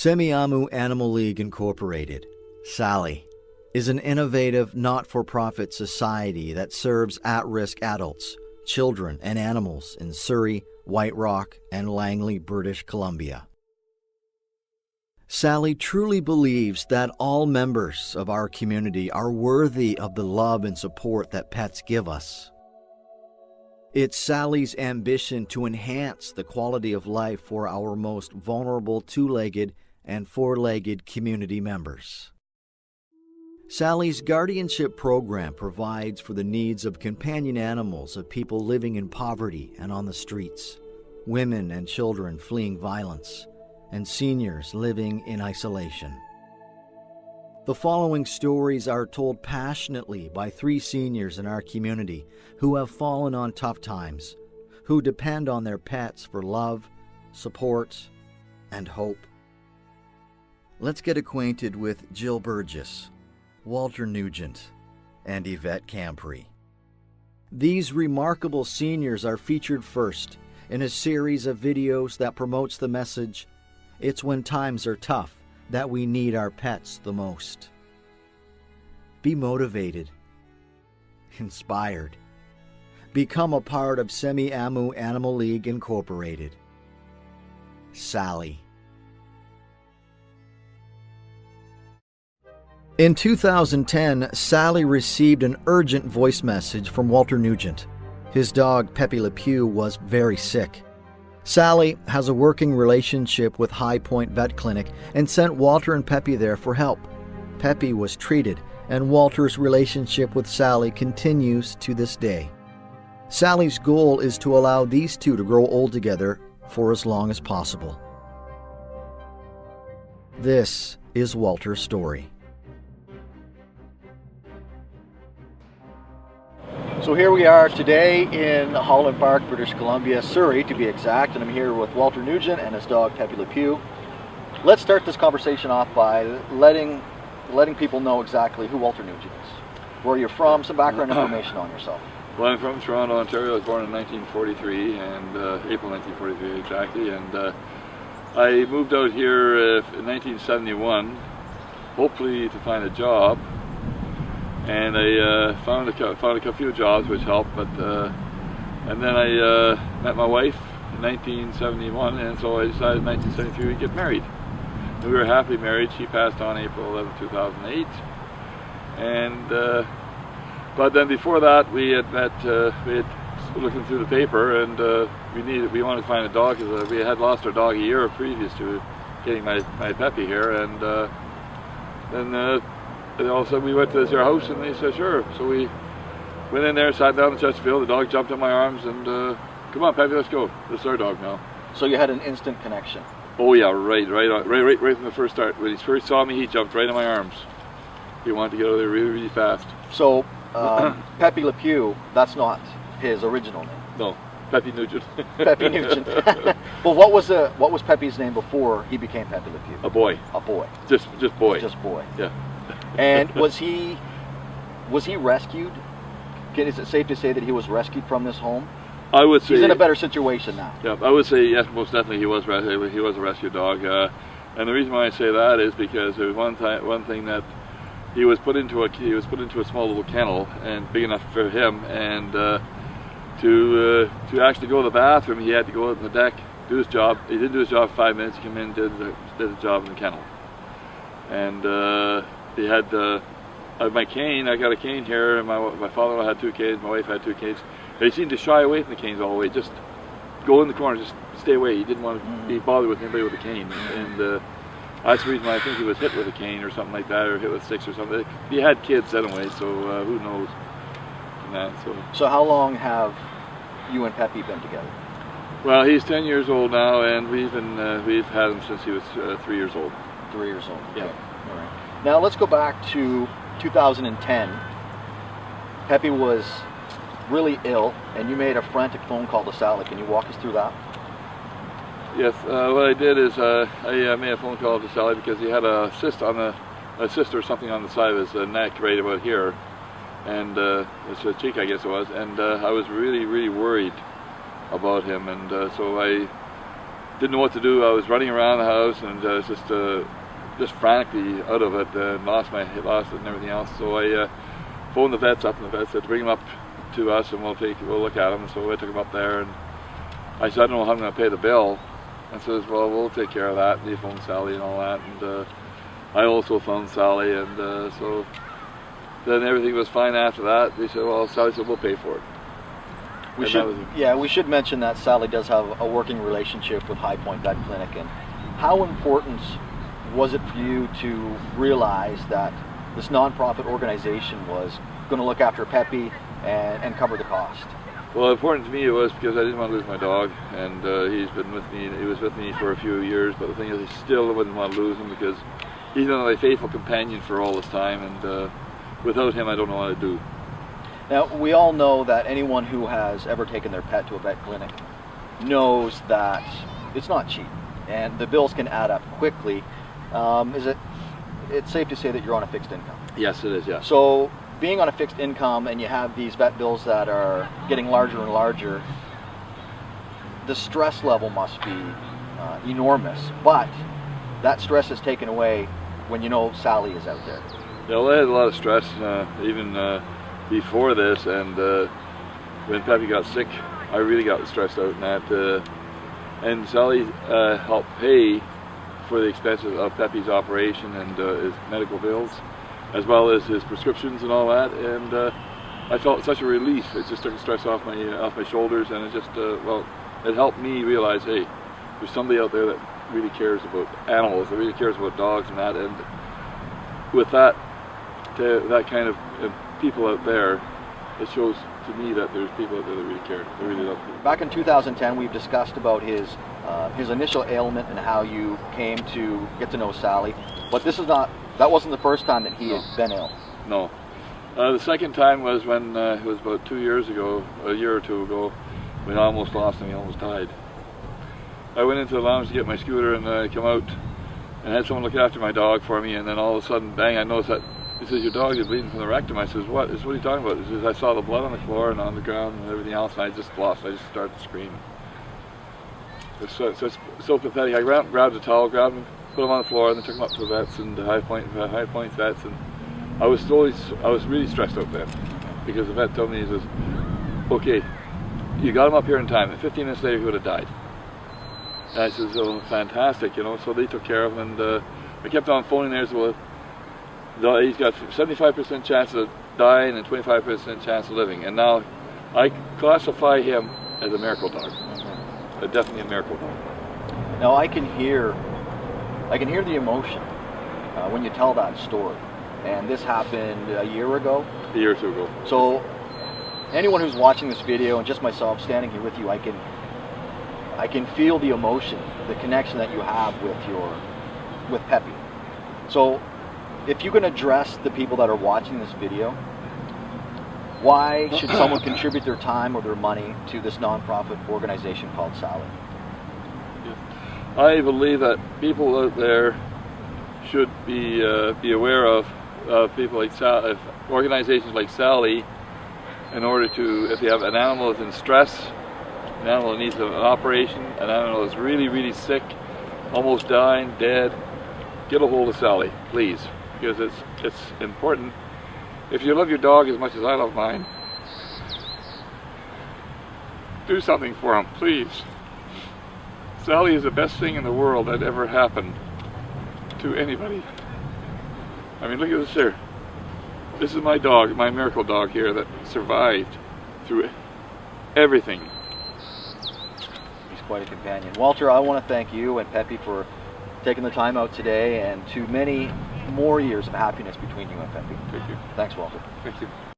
Semiahmoo Animal League Incorporated, SALI, is an innovative, not-for-profit society that serves at-risk adults, children, and animals in Surrey, White Rock, and Langley, British Columbia. SALI truly believes that all members of our community are worthy of the love and support that pets give us. It's SALI's ambition to enhance the quality of life for our most vulnerable two-legged and four-legged community members. SALI's guardianship program provides for the needs of companion animals of people living in poverty and on the streets, women and children fleeing violence, and seniors living in isolation. The following stories are told passionately by 3 seniors in our community who have fallen on tough times, who depend on their pets for love, support, and hope. Let's get acquainted with Jill Burgess, Walter Nugent, and Yvette Camprey. These remarkable seniors are featured first in a series of videos that promotes the message, "It's when times are tough that we need our pets the most." Be motivated, inspired. Become a part of Semiahmoo Animal League Incorporated. SALI. In 2010, SALI received an urgent voice message from Walter Nugent. His dog, Pepe Le Pew, was very sick. SALI has a working relationship with High Point Vet Clinic and sent Walter and Pepe there for help. Pepe was treated, and Walter's relationship with SALI continues to this day. SALI's goal is to allow these two to grow old together for as long as possible. This is Walter's story. So here we are today in Holland Park, British Columbia, Surrey to be exact, and I'm here with Walter Nugent and his dog Pepe Le Pew. Let's start this conversation off by letting people know exactly who Walter Nugent is, where you're from, some background information on yourself. Well, I'm from Toronto, Ontario. I was born in 1943, and April 1943 exactly, and I moved out here in 1971, hopefully to find a job. And I found a few jobs which helped, but and then I met my wife in 1971, and so I decided in 1973 we'd get married. And we were happily married. She passed on April 11, 2008, and but then before that we had met. We had looking through the paper, and we wanted to find a dog because we had lost our dog a year previous to getting my Pepe here, and then. And all of a sudden we went to their house and they said sure. So we went in there, sat down in Chesterfield, the dog jumped in my arms and come on Pepe, let's go. This is our dog now. So you had an instant connection. Oh yeah, right from the first start. When he first saw me, he jumped right in my arms. He wanted to get out of there really, really fast. So Pepe Le Pew, that's not his original name. No, Pepe Nugent. Pepe Nugent. Well, what was Pepe's name before he became Pepe Le Pew? A boy. A boy. Just boy. Just boy. Yeah. And was he rescued? Is it safe to say that he was rescued from this home? I would say he's in a better situation now. Yeah, I would say yes, most definitely he was a rescue dog. And the reason why I say that is because there was one thing that he was put into a small little kennel and big enough for him, and to actually go to the bathroom he had to go out on the deck, do his job. He didn't do his job for 5 minutes. He came in, did the job in the kennel, and. He had my cane. I got a cane here, and my father-in-law had 2 canes. My wife had 2 canes. They seemed to shy away from the canes all the way. Just go in the corner, just stay away. He didn't want to be bothered with anybody with a cane, and that's the reason why I think he was hit with a cane or something like that, or hit with sticks or something. He had kids anyway, so who knows? So how long have you and Pepe been together? Well, he's 10 years old now, and we've had him since he was 3 years old. 3 years old. Yeah. Okay. All right. Now let's go back to 2010. Pepe was really ill, and you made a frantic phone call to SALI. Can you walk us through that? Yes. What I did is I made a phone call to SALI because he had a cyst or something on the side of his neck, right about here, and it's a cheek, I guess it was, and I was really, really worried about him, and so I didn't know what to do. I was running around the house and just frantically out of it, lost it and everything else. So I phoned the vets up, and the vet said to bring him up to us and we'll look at him. So I took him up there, and I said, I don't know how I'm going to pay the bill. And says, well, we'll take care of that. And he phoned SALI and all that, and I also phoned SALI, and so then everything was fine after that. They said, well, SALI said, we'll pay for it. We should mention that SALI does have a working relationship with High Point Vet Clinic. And how important was it for you to realize that this nonprofit organization was going to look after Pepe and cover the cost? Well, important to me it was because I didn't want to lose my dog, and he's been with me. He was with me for a few years, but the thing is, I still wouldn't want to lose him because he's been my faithful companion for all this time, and without him, I don't know what to do. Now, we all know that anyone who has ever taken their pet to a vet clinic knows that it's not cheap, and the bills can add up quickly. It's safe to say that you're on a fixed income? Yes, it is, yeah. So, being on a fixed income and you have these vet bills that are getting larger and larger, the stress level must be enormous, but that stress is taken away when you know SALI is out there. Yeah, well, I had a lot of stress even before this, and when Pepe got sick, I really got stressed out in that, and SALI helped pay for the expenses of Pepe's operation and his medical bills, as well as his prescriptions and all that, and I felt such a relief. It just took the stress off my shoulders, and it just it helped me realize, hey, there's somebody out there that really cares about animals, that really cares about dogs and that, and with that kind of people out there, it shows to me that there's people out there that really care, that really love people. Back in 2010, we've discussed about his initial ailment and how you came to get to know SALI, but that wasn't the first time that he had been ill. No. The second time was when it was about 2 years ago, a year or two ago, when I almost lost him. He almost died. I went into the lounge to get my scooter, and I come out and had someone look after my dog for me, and then all of a sudden, bang, I noticed that, he says, your dog is bleeding from the rectum. I says, what? He says, what are you talking about? He says, I saw the blood on the floor and on the ground and everything else, and I just started screaming. It's so pathetic. I grabbed a towel, grabbed him, put him on the floor, and then took him up to the vets and the High Point vets, and I was really stressed out then, because the vet told me, he says, okay, you got him up here in time, and 15 minutes later he would have died. And I said, oh, fantastic, you know, so they took care of him, and I kept on phoning there, so he's got 75% chance of dying and 25% chance of living, and now I classify him as a miracle dog, definitely a miracle dog. Now I can hear the emotion when you tell that story, and this happened a year ago? A year or two ago. So anyone who's watching this video, and just myself standing here with you, I can feel the emotion, the connection that you have with Pepe. So if you can address the people that are watching this video, why should someone contribute their time or their money to this nonprofit organization called SALI? I believe that people out there should be aware of people like organizations like SALI, in order to, if they have an animal that's in stress, an animal that needs an operation, an animal that's really, really sick, almost dying, dead, get a hold of SALI, please, because it's important. If you love your dog as much as I love mine, do something for him, please. SALI is the best thing in the world that ever happened to anybody. I mean, look at this here. This is my dog, my miracle dog here, that survived through everything. He's quite a companion. Walter, I want to thank you and Pepe for taking the time out today, and to many more years of happiness between you and Pepe. Thank you. Thanks, Walter. Thank you.